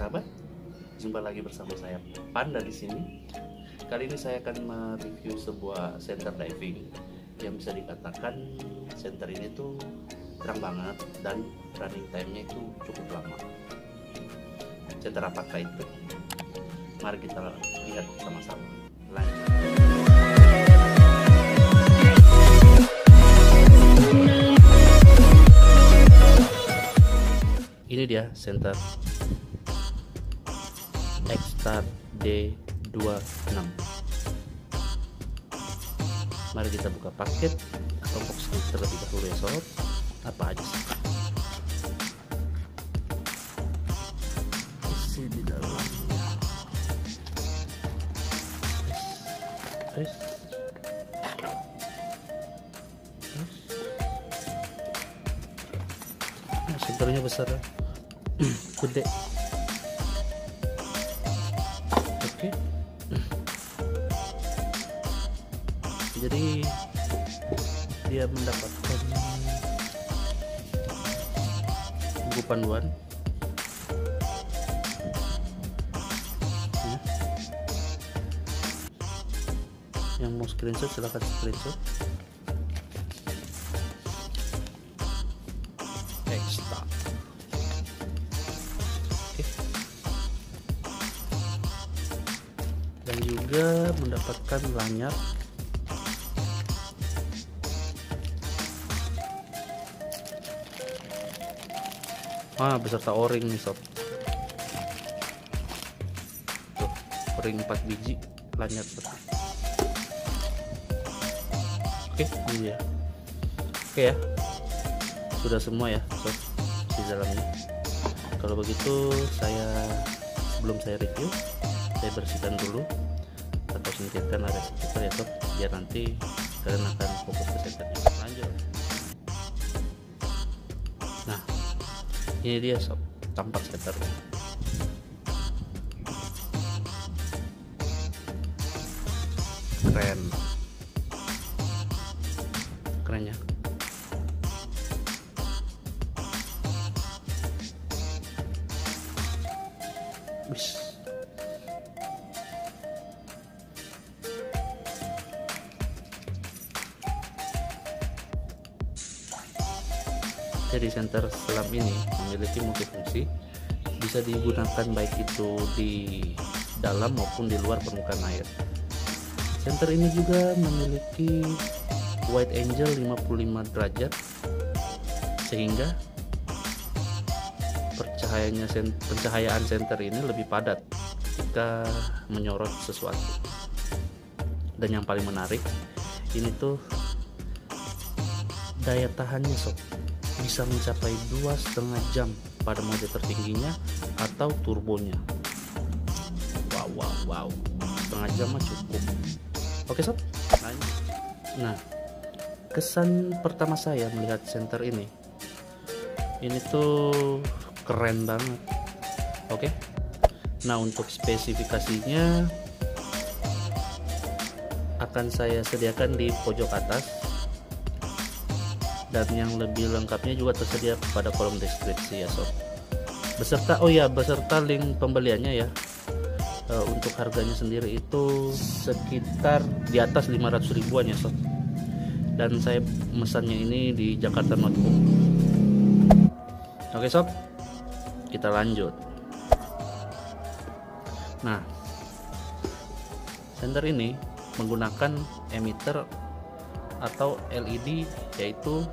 sahabat, jumpa lagi bersama saya Panda di sini. Kali ini saya akan mereview sebuah center diving yang bisa dikatakan center ini tuh terang banget dan running time-nya itu cukup lama. Center apakah itu? Mari kita lihat sama-sama. Lanjut. Ini dia center X-Star D26. Mari kita buka paket atau box terlebih dahulu ya sob. Apa aja sih isi di dalamnya? Senternya besar ya. Gede. Oke. Jadi dia mendapatkan buku panduan ya. Yang mau screenshot silahkan screenshot. X-Star. Dan juga mendapatkan lanyard beserta o-ring nih sob. Tuh, o-ring 4 biji, lanyard satu. Oke, ini ya. Oke ya, sudah semua ya sob di dalamnya. Kalau begitu sebelum saya review, saya bersihkan dulu atau singkirkan area sekitar ya sob, biar nanti kalian akan fokus ke senternya. Lanjut. Nah, ini dia sob tampak senternya. Keren ya. Wish. Jadi center selam ini memiliki multifungsi, bisa digunakan baik itu di dalam maupun di luar permukaan air. Center ini juga memiliki wide angle 55 derajat sehingga pencahayaan center ini lebih padat jika menyorot sesuatu. Dan yang paling menarik, ini tuh daya tahannya sob, bisa mencapai 2,5 jam pada mode tertingginya atau turbonya. Wow, setengah jam mah cukup. Oke sob, lanjut. Nah, kesan pertama saya melihat center ini tuh keren banget. Oke. Nah, untuk spesifikasinya akan saya sediakan di pojok atas, dan yang lebih lengkapnya juga tersedia pada kolom deskripsi ya sob. Beserta link pembeliannya ya. Untuk harganya sendiri itu sekitar di atas 500 ribuan ya sob. Dan saya mesannya ini di Jakarta Notebook. Oke sob, kita lanjut. Nah, center ini menggunakan emitter atau LED yaitu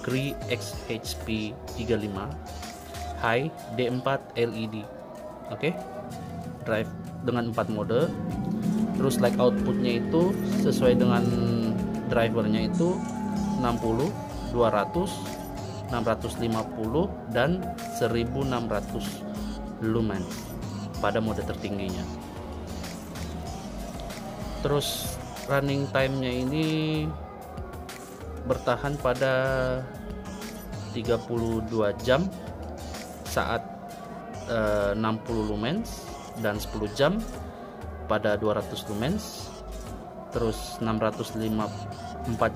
Cree XHP35 High D4 LED. Oke. Drive dengan 4 mode. Terus light outputnya itu sesuai dengan drivernya itu 60, 200, 650 dan 1600 lumen pada mode tertingginya. Terus running time-nya ini bertahan pada 32 jam saat 60 lumens dan 10 jam pada 200 lumens. Terus 4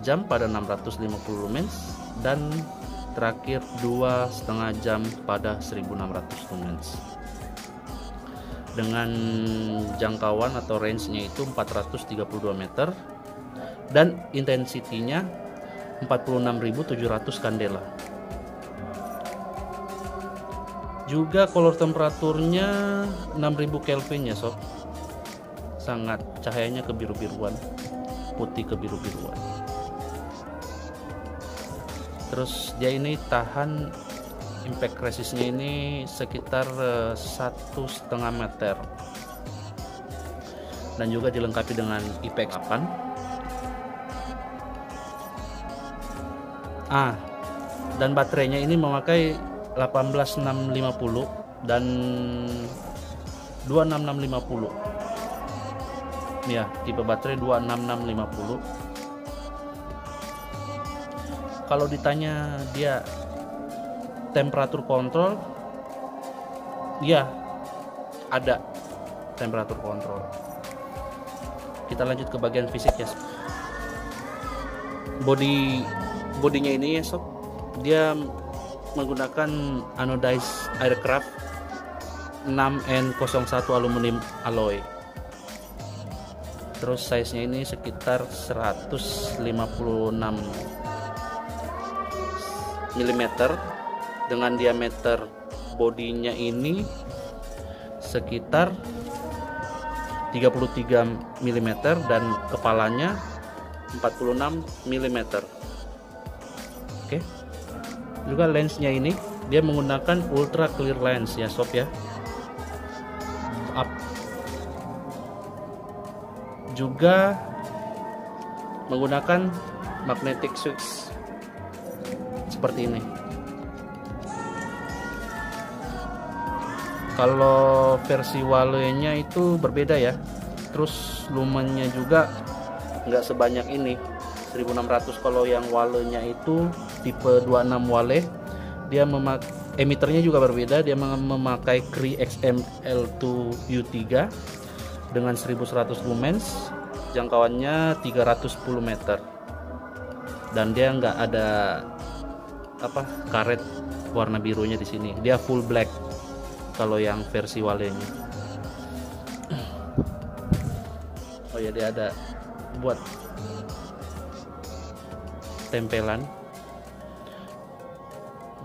jam pada 650 lumens, dan terakhir 2,5 jam pada 1600 lumens. dengan jangkauan atau range-nya itu 432 meter dan intensitinya 46.700 kandela. Juga color temperaturnya 6000 Kelvin ya sob. Sangat cahayanya kebiru-biruan, putih kebiru-biruan. Terus dia ini tahan impact resistnya ini sekitar 1,5 meter dan juga dilengkapi dengan IPX8. Dan baterainya ini memakai 18650 dan 26650 ya, tipe baterai 26650. Kalau ditanya dia temperatur kontrol, ya ada temperatur kontrol. Kita lanjut ke bagian fisik ya. Bodinya ini ya sob, dia menggunakan anodized aircraft 6N01 aluminium alloy. Terus size nya ini sekitar 156 mm dengan diameter bodinya ini sekitar 33 mm dan kepalanya 46 mm. Oke. Juga lensnya ini dia menggunakan ultra clear lens ya sob ya. Juga menggunakan magnetic switch seperti ini. Kalau versi Wale-nya itu berbeda ya. Terus lumennya juga nggak sebanyak ini, 1600. Kalau yang Wale-nya itu tipe 26 Wale, dia emiternya juga berbeda. Dia memakai Cree XM-L2U3 dengan 1100 lumens, jangkauannya 310 meter, dan dia nggak ada karet warna birunya di sini. Dia full black kalau yang versi Wale-nya. Oh ya, dia ada buat tempelan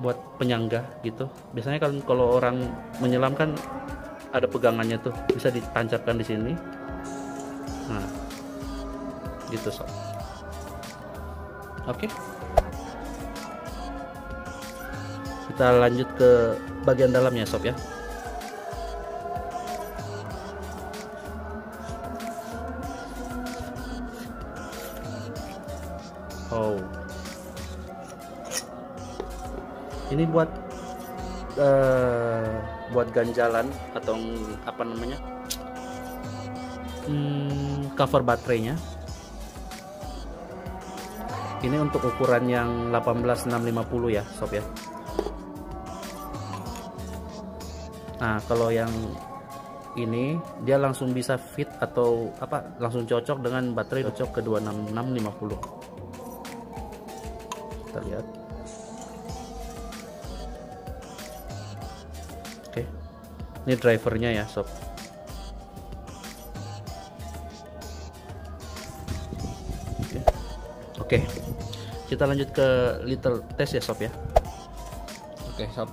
buat penyangga gitu. Biasanya kalau orang menyelam kan ada pegangannya tuh, bisa ditancapkan di sini. Nah, gitu sob. Oke. Kita lanjut ke bagian dalamnya sob ya. Oh, ini buat ganjalan atau apa namanya, cover baterainya. Ini untuk ukuran yang 18650 ya sob ya. Nah, kalau yang ini dia langsung bisa fit atau langsung cocok dengan baterai, cocok ke 26650. Kita lihat. Oke. Ini drivernya ya sob. Oke. Kita lanjut ke little test ya sob ya. Oke sob.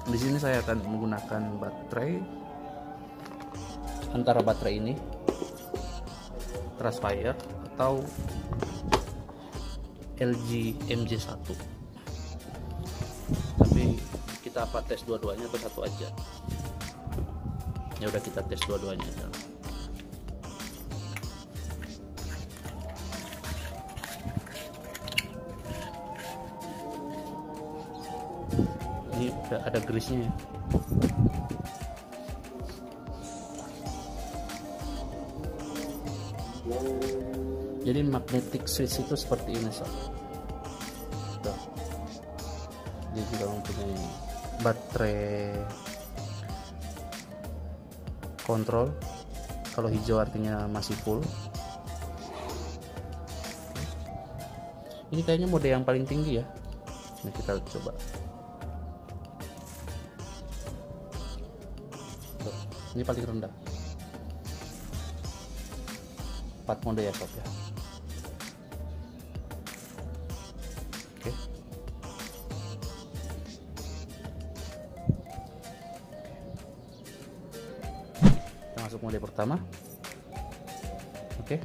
Di sini saya akan menggunakan baterai, antara baterai ini Trustfire atau LG MJ1. Tapi kita tes dua-duanya atau satu aja? Ya udah, kita tes dua-duanya aja. Ini udah ada grease-nya ya. Jadi magnetic switch itu seperti ini sob. Dia juga mempunyai baterai kontrol. Kalau hijau artinya masih full. Ini kayaknya mode yang paling tinggi ya. Nah, kita coba. ini paling rendah. 4 mode ya sob ya. Oke. Kita masuk mode pertama. Oke.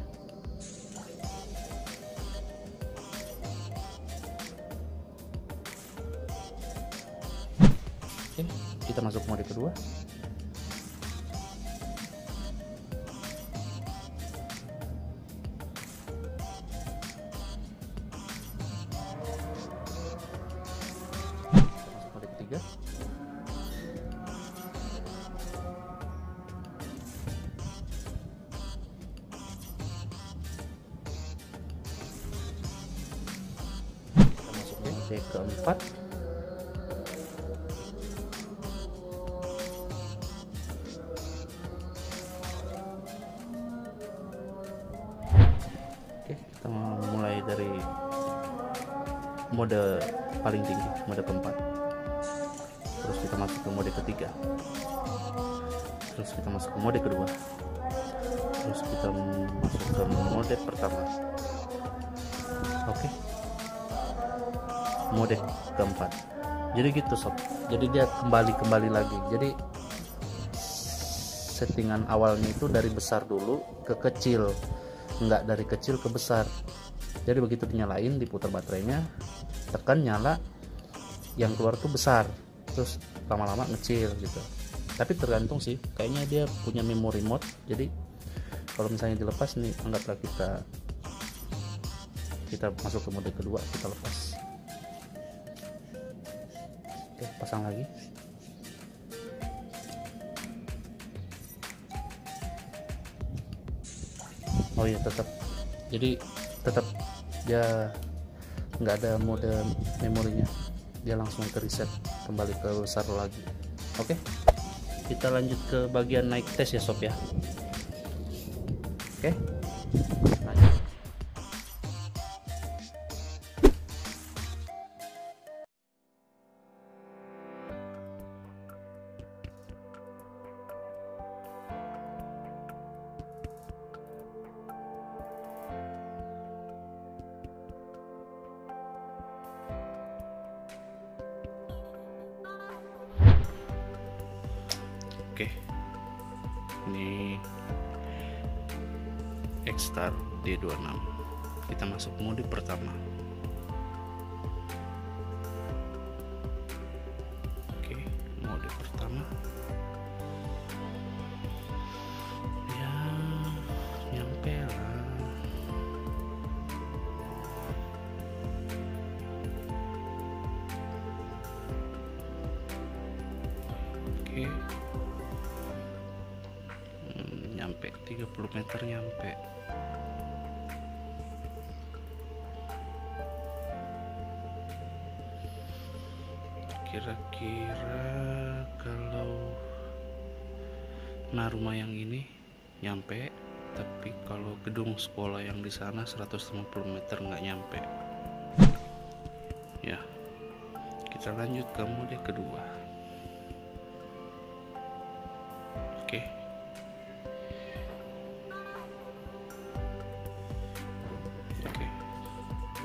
Oke, kita masuk mode kedua. Keempat, oke, kita mulai dari mode paling tinggi, mode keempat, terus kita masuk ke mode ketiga, terus kita masuk ke mode kedua, terus kita masuk ke mode pertama. Oke, mode keempat. Jadi gitu sob, jadi dia kembali lagi. Jadi settingan awalnya itu dari besar dulu ke kecil, enggak dari kecil ke besar. Jadi begitu dinyalain, diputar baterainya, tekan nyala, yang keluar tuh besar, terus lama-lama ngecil gitu. Tapi tergantung sih, kayaknya dia punya memory mode. Jadi kalau misalnya dilepas nih, anggaplah kita masuk ke mode kedua, kita lepas. Oke, pasang lagi. Oh iya, tetap dia nggak ada mode memorinya, dia langsung ke reset kembali ke besar lagi. Oke, kita lanjut ke bagian naik tes ya sob ya. Oke, lanjut. Oke, ini X-Star D26. Kita masuk mode pertama. Oke, mode pertama. Ya, nyampe lah. Oke. Nyampe 30 meter nyampe. Kira-kira kalau rumah yang ini nyampe, tapi kalau gedung sekolah yang di sana 150 meter nggak nyampe. Ya, kita lanjut ke mode kedua. Oke.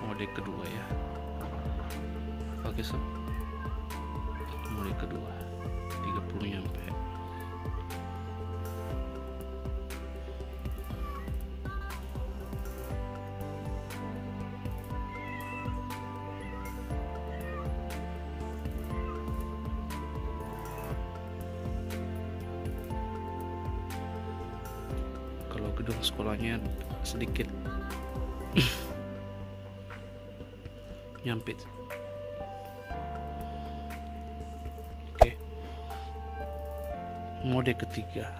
Mode kedua ya. Oke sob, mode kedua 30 nyampe. Kalau gedung sekolahnya sedikit nyampe. Oke, mode ketiga.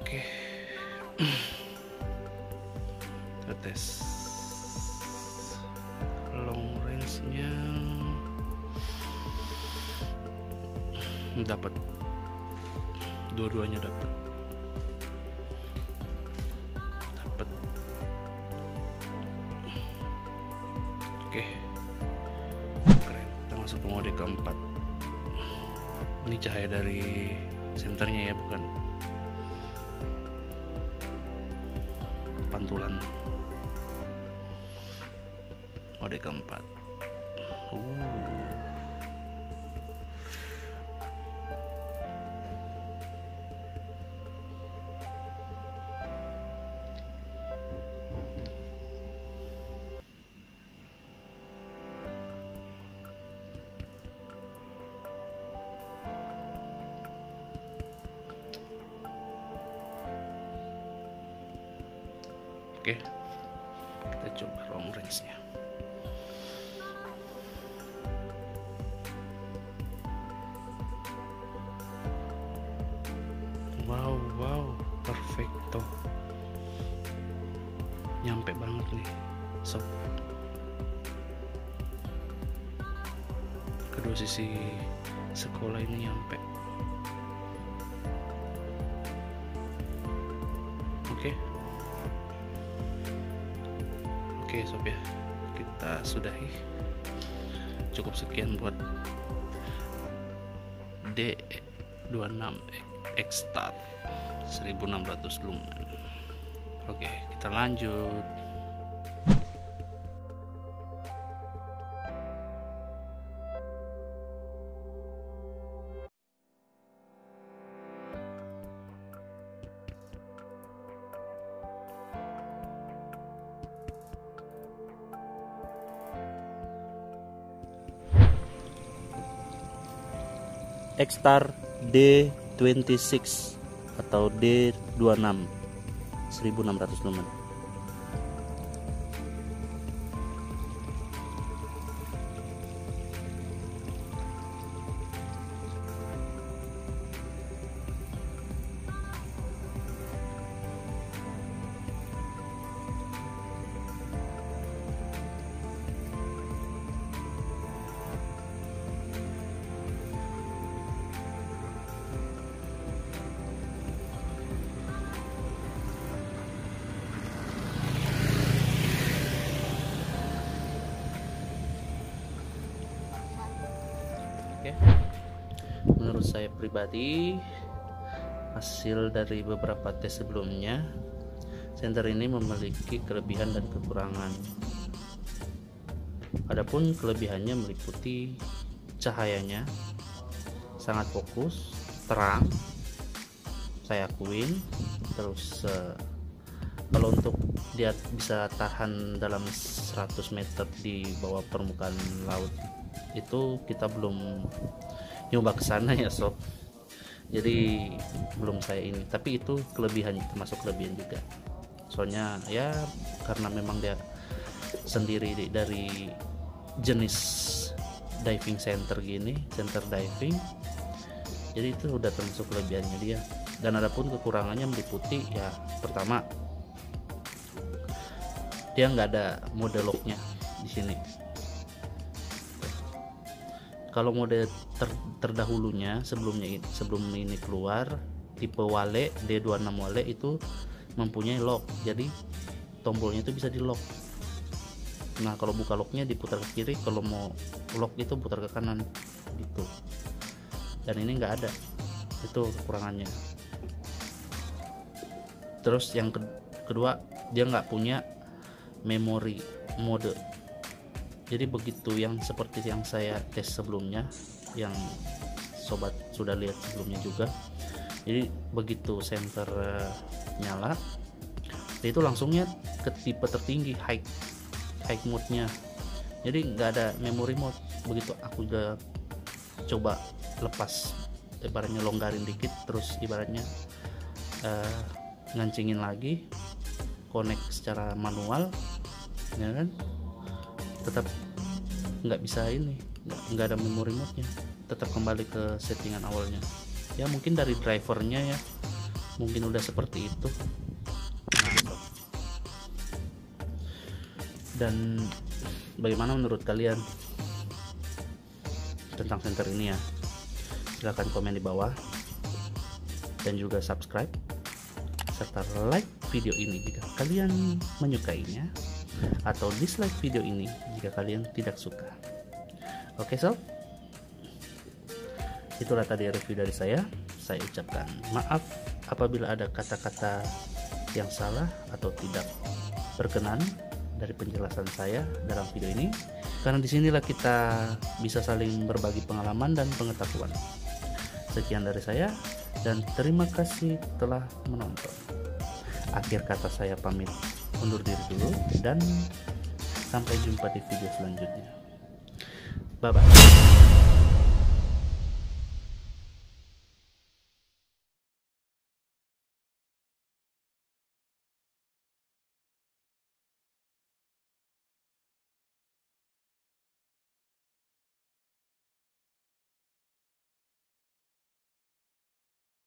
Oke, kita tes long range range-nya dapat, dua-duanya dapat. Oke, keren. Kita masuk ke mode keempat. Ini cahaya dari senternya ya, bukan pantulan. Mode keempat. Oke, kita coba long range-nya. Wow, perfecto. Nyampe banget nih, sob. Kedua sisi sekolah ini nyampe. Oke sob ya, kita sudahi. Cukup sekian buat D26 X-Star 1600 lumen. Oke, kita lanjut. X-Star D26 atau D26 1600 lumen. Menurut saya pribadi, hasil dari beberapa tes sebelumnya, senter ini memiliki kelebihan dan kekurangan. Adapun kelebihannya meliputi cahayanya sangat fokus, terang, saya akuin. Terus kalau untuk dia bisa tahan dalam 100 meter di bawah permukaan laut, itu kita belum nyoba ke sana ya sob, jadi belum saya ini, tapi itu kelebihan, termasuk kelebihan juga. Soalnya ya karena memang dia sendiri dari jenis diving center gini, center diving, jadi itu udah termasuk kelebihannya dia. Dan adapun kekurangannya meliputi ya, pertama dia nggak ada mode locknya di sini. Kalau mode terdahulunya sebelum ini keluar, tipe Wale D26 Wale itu mempunyai lock, jadi tombolnya itu bisa di lock. Nah kalau buka locknya diputar ke kiri, kalau mau lock itu putar ke kanan gitu. Dan ini nggak ada, itu kekurangannya. Terus yang kedua, dia nggak punya memori mode. Jadi begitu, yang seperti yang saya tes sebelumnya, yang sobat sudah lihat sebelumnya juga. Jadi begitu senter nyala, itu langsungnya ke tipe tertinggi, high mode nya. Jadi nggak ada memory mode. Begitu aku udah coba lepas, ibaratnya longgarin dikit, terus ibaratnya ngancingin lagi, connect secara manual, ya kan, tetap nggak bisa ini, nggak ada memory mode nya, tetap kembali ke settingan awalnya. Ya mungkin dari drivernya ya, mungkin udah seperti itu. Nah, dan bagaimana menurut kalian? tentang center ini ya. Silahkan komen di bawah dan juga subscribe serta like video ini jika kalian menyukainya, atau dislike video ini jika kalian tidak suka. Oke sob, itulah tadi review dari saya. Saya ucapkan maaf apabila ada kata-kata yang salah atau tidak berkenan dari penjelasan saya dalam video ini, karena disinilah kita bisa saling berbagi pengalaman dan pengetahuan. Sekian dari saya dan terima kasih telah menonton. Akhir kata saya pamit undur diri dulu dan sampai jumpa di video selanjutnya. Bye bye.